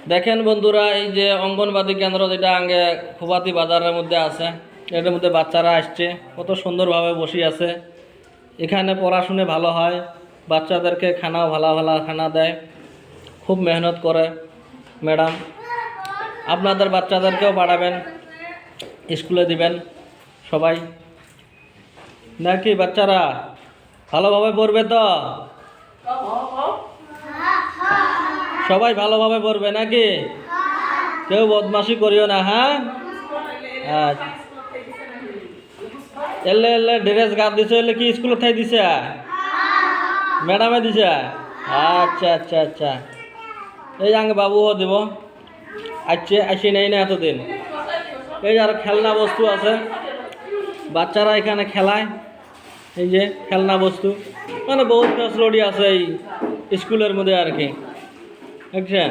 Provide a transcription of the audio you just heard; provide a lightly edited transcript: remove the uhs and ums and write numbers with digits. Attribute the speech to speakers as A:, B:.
A: দেখেন বন্ধুরা, এই যে অঙ্গনবাদী কেন্দ্র যেটা আগে খুবাতি বাজারের মধ্যে আছে, এটার মধ্যে বাচ্চারা আসছে, কত সুন্দরভাবে বসে আছে। এখানে পড়াশুনে ভালো হয়, বাচ্চাদেরকে খানাও ভালো ভালো খানা দেয়, খুব মেহনত করে ম্যাডাম। আপনাদের বাচ্চাদেরকেও পাঠাবেন, স্কুলে দিবেন সবাই, নাকি বাচ্চারা ভালোভাবে পড়বে তো? সবাই ভালোভাবে পড়বে নাকি? কেউ বদমাশি করিও না, হ্যাঁ? আচ্ছা, এলে এলে ড্রেস গাদ দিছে, এলে কি স্কুলে থাই দিছে? ম্যাডামে দিছে? আচ্ছা আচ্ছা আচ্ছা, এই আগে বাবুও দিব, আসি নেই না এতদিন। এই আর খেলনা বস্তু আছে, বাচ্চারা এখানে খেলায়, এই যে খেলনা বস্তু, মানে বহুত ফ্যাসিলিটি আছে এই স্কুলের মধ্যে আর কি, বুঝছেন?